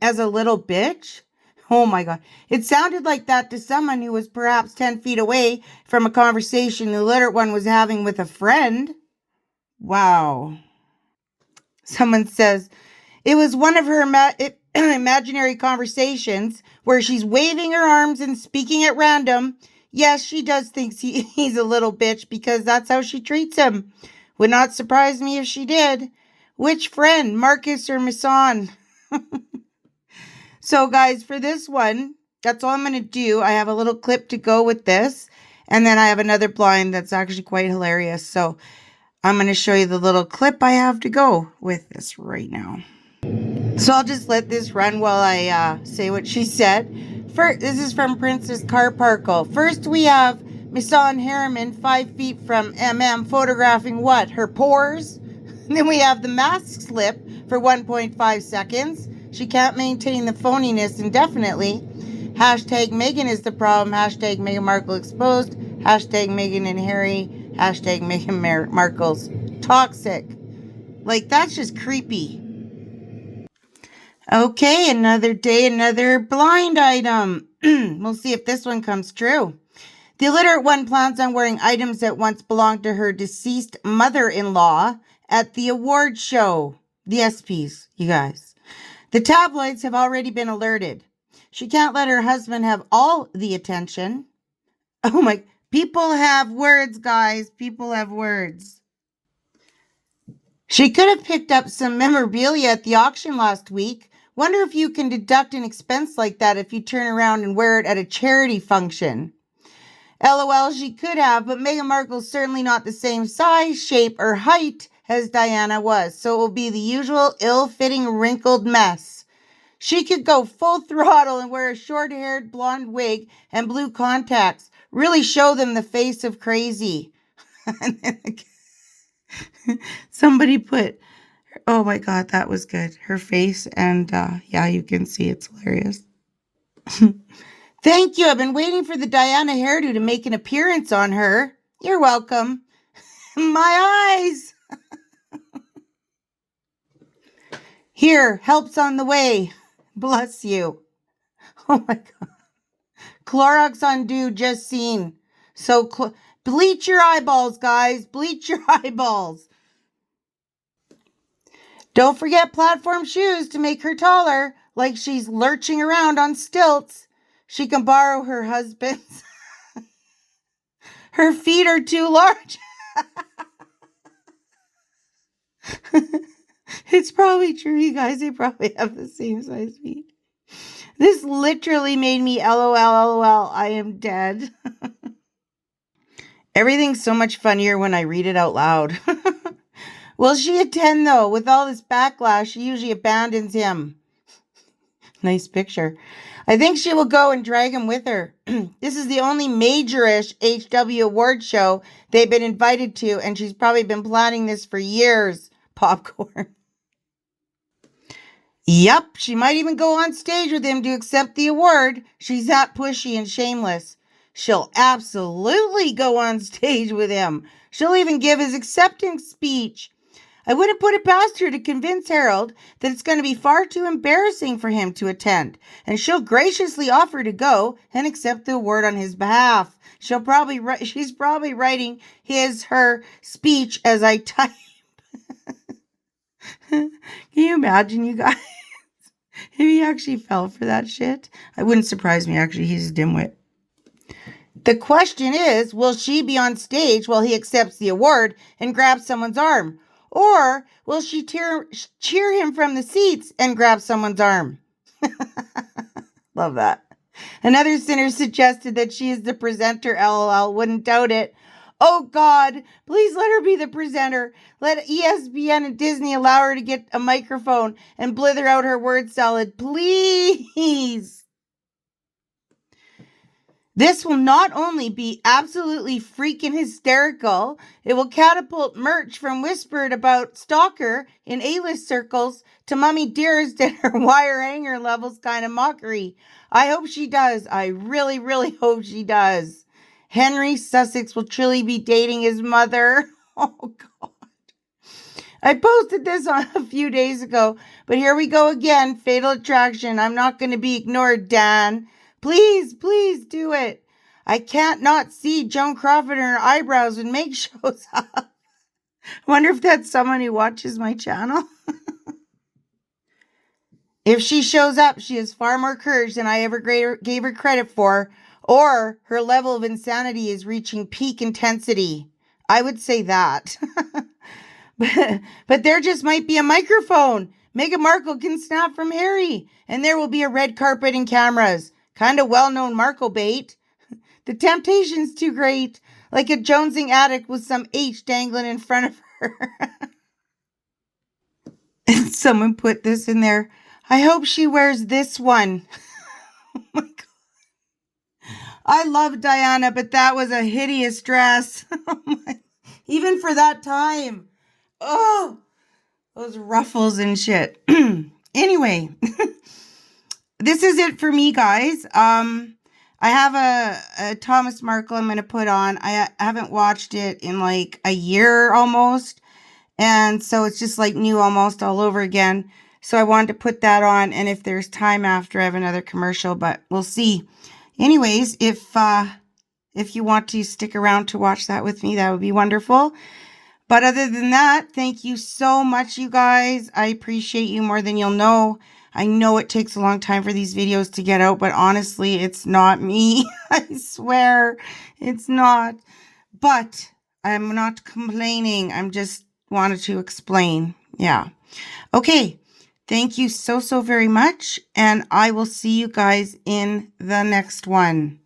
as a little bitch? Oh my God. It sounded like that to someone who was perhaps 10 feet away from a conversation the illiterate one was having with a friend. Wow. Someone says, it was one of her imaginary conversations where she's waving her arms and speaking at random. Yes, she does think he's a little bitch because that's how she treats him. Would not surprise me if she did. Which friend, Marcus or Masson? So guys, for this one, that's all I'm going to do. I have a little clip to go with this. And then I have another blind that's actually quite hilarious. So I'm going to show you the little clip I have to go with this right now. So I'll just let this run while I say what she said. First, this is from Princess Carparkle. First, we have Masson Harriman, 5 feet from MM, photographing what? Her pores? Then we have the mask slip for 1.5 seconds. She can't maintain the phoniness indefinitely. Hashtag Meghan is the problem. Hashtag Meghan Markle exposed. Hashtag Meghan and Harry. Hashtag Meghan Markle's toxic. That's just creepy. Okay, another day, another blind item. We'll see if this one comes true. The illiterate one plans on wearing items that once belonged to her deceased mother-in-law at the award show. The ESPYs, you guys. The tabloids have already been alerted. She can't let her husband have all the attention. Oh my, people have words, guys. People have words. She could have picked up some memorabilia at the auction last week. Wonder if you can deduct an expense like that if you turn around and wear it at a charity function. LOL, she could have, but Meghan Markle's certainly not the same size, shape, or height as Diana was, so it will be the usual ill-fitting wrinkled mess. She could go full throttle and wear a short-haired blonde wig and blue contacts. Really show them the face of crazy. Somebody put, oh my God, that was good. Her face, and yeah, you can see it's hilarious. Thank you. I've been waiting for the Diana hairdo to make an appearance on her. You're welcome. My eyes. Here, help's on the way. Bless you. Oh my God. Clorox Undo just seen. So bleach your eyeballs, guys. Bleach your eyeballs. Don't forget platform shoes to make her taller, like she's lurching around on stilts. She can borrow her husband's. Her feet are too large. It's probably true, you guys. They probably have the same size feet. This literally made me LOL. I am dead. Everything's so much funnier when I read it out loud. Will she attend, though? With all this backlash, she usually abandons him. Nice picture. I think she will go and drag him with her. This is the only majorish HW award show they've been invited to, and she's probably been planning this for years. Popcorn. Yep, she might even go on stage with him to accept the award. She's that pushy and shameless. She'll absolutely go on stage with him. She'll even give his acceptance speech. I wouldn't put it past her to convince Harold that it's going to be far too embarrassing for him to attend, and she'll graciously offer to go and accept the award on his behalf. She's probably writing her speech as I type. Can you imagine, you guys? If he actually fell for that shit, it wouldn't surprise me. Actually, he's a dimwit. The question is, will she be on stage while he accepts the award and grabs someone's arm? Or will she cheer him from the seats and grab someone's arm? Love that. Another sinner suggested that she is the presenter. LOL, wouldn't doubt it. Oh God, please let her be the presenter. Let ESPN and Disney allow her to get a microphone and blither out her word salad. Please. This will not only be absolutely freaking hysterical, it will catapult merch from whispered about stalker in A-list circles to Mummy Dearest and her wire hanger levels kind of mockery. I hope she does. I really, really hope she does. Henry Sussex will truly be dating his mother. Oh, God. I posted this on a few days ago, but here we go again. Fatal Attraction. I'm not going to be ignored, Dan. Please, please do it. I can't not see Joan Crawford and her eyebrows when Meg shows up. I wonder if that's someone who watches my channel. If she shows up, she has far more courage than I ever gave her credit for, or her level of insanity is reaching peak intensity. I would say that. But there just might be a microphone. Meghan Markle can snap from Harry, and there will be a red carpet and cameras. Kind of well-known Markle bait. The temptation's too great, like a jonesing addict with some H dangling in front of her. And someone put this in there. I hope she wears this one. Oh my God. I love Diana, but that was a hideous dress. Oh my. Even for that time. Oh, those ruffles and shit. Anyway, this is it for me, guys. I have a Thomas Markle I'm going to put on. I haven't watched it in like a year almost. And so it's just like new almost all over again. So I wanted to put that on. And if there's time after, I have another commercial, but we'll see. Anyways, if you want to stick around to watch that with me, that would be wonderful. But other than that, thank you so much, you guys. I appreciate you more than you'll know. I know it takes a long time for these videos to get out, but honestly, it's not me. I swear it's not. But I'm not complaining. I'm just wanted to explain. Yeah. Okay. Thank you so, so very much. And I will see you guys in the next one.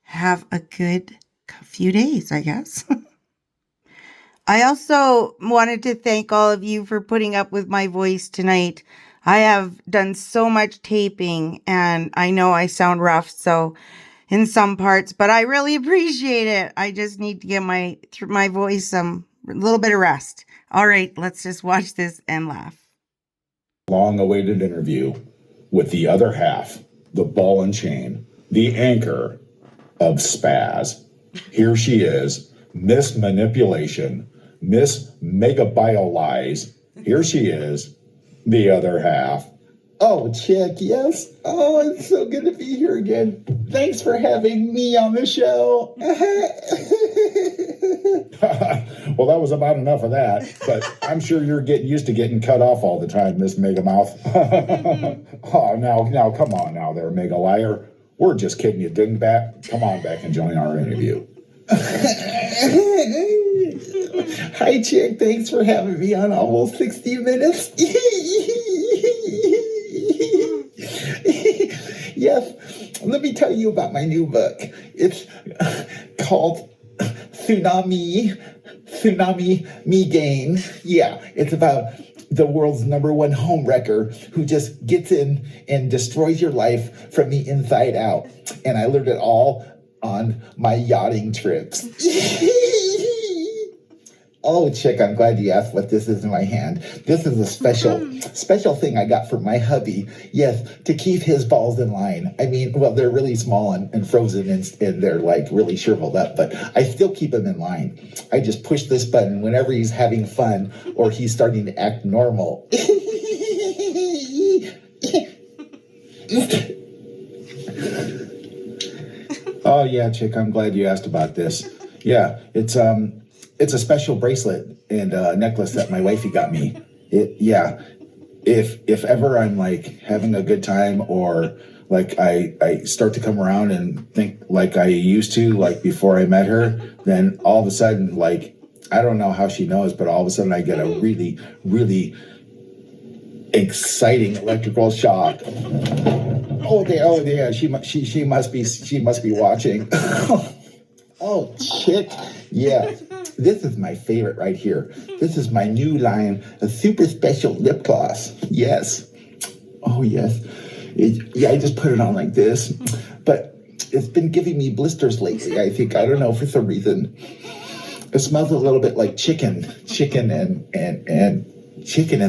Have a good few days, I guess. I also wanted to thank all of you for putting up with my voice tonight. I have done so much taping and I know I sound rough in some parts, but I really appreciate it. I just need to give my voice a little bit of rest. All right, let's just watch this and laugh. Long-awaited interview with the other half, the ball and chain, the anchor of Spaz. Here she is, Miss Manipulation, Miss Megabiolize. Here she is, the other half. Oh, Chick, yes. Oh, it's so good to be here again. Thanks for having me on the show. Well, that was about enough of that, but I'm sure you're getting used to getting cut off all the time, Miss Megamouth. Oh, now, come on now there, Mega Liar. We're just kidding you, dingbat. Come on back and join our interview. Hi, Chick. Thanks for having me on almost 60 minutes. Yes, let me tell you about my new book. It's called Tsunami Megain. Yeah, it's about the world's #1 homewrecker who just gets in and destroys your life from the inside out. And I learned it all on my yachting trips. Oh, Chick, I'm glad you asked what this is in my hand. This is a special thing I got from my hubby. Yes, to keep his balls in line. I mean, well, they're really small and frozen and they're like really shriveled up, but I still keep them in line. I just push this button whenever he's having fun or he's starting to act normal. Oh, yeah, Chick, I'm glad you asked about this. Yeah, it's a special bracelet and a necklace that my wifey got me. If ever I'm like having a good time or like I start to come around and think like I used to, like before I met her, then all of a sudden, like, I don't know how she knows, but all of a sudden I get a really, really exciting electrical shock. Oh yeah, she must be watching. Oh, Chick, yeah. This is my favorite right here. This is my new line, a super special lip gloss. Yes. Oh, yes. I just put it on like this. But it's been giving me blisters lately, I think. I don't know, for some reason. It smells a little bit like chicken and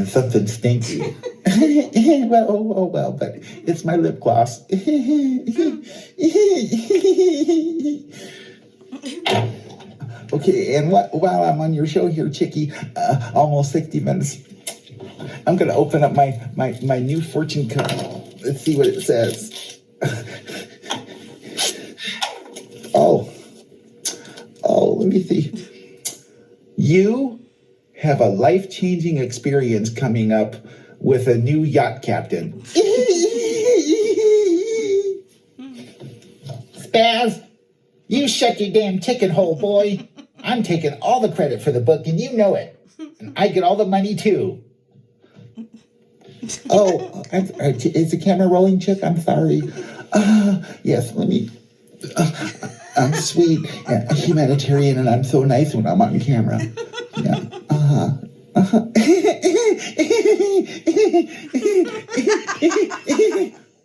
something stinky. Well, but it's my lip gloss. Okay, and while I'm on your show here, Chickie, almost 60 minutes, I'm going to open up my new fortune card. Let's see what it says. Oh, let me see. You have a life-changing experience coming up with a new yacht captain. Spaz, you shut your damn chicken hole, boy. I'm taking all the credit for the book, and you know it. And I get all the money, too. Oh, is the camera rolling, Chick? I'm sorry. Yes, let me... I'm sweet and humanitarian, and I'm so nice when I'm on camera. Yeah.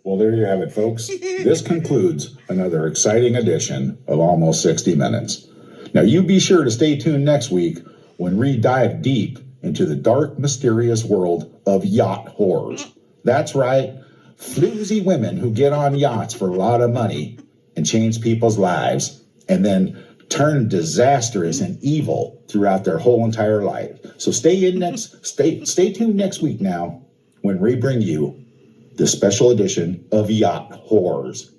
Well, there you have it, folks. This concludes another exciting edition of Almost 60 Minutes. Now, you be sure to stay tuned next week when we dive deep into the dark, mysterious world of yacht whores. That's right, floozy women who get on yachts for a lot of money and change people's lives and then turn disastrous and evil throughout their whole entire life. So stay tuned next week now when we bring you the special edition of Yacht Whores.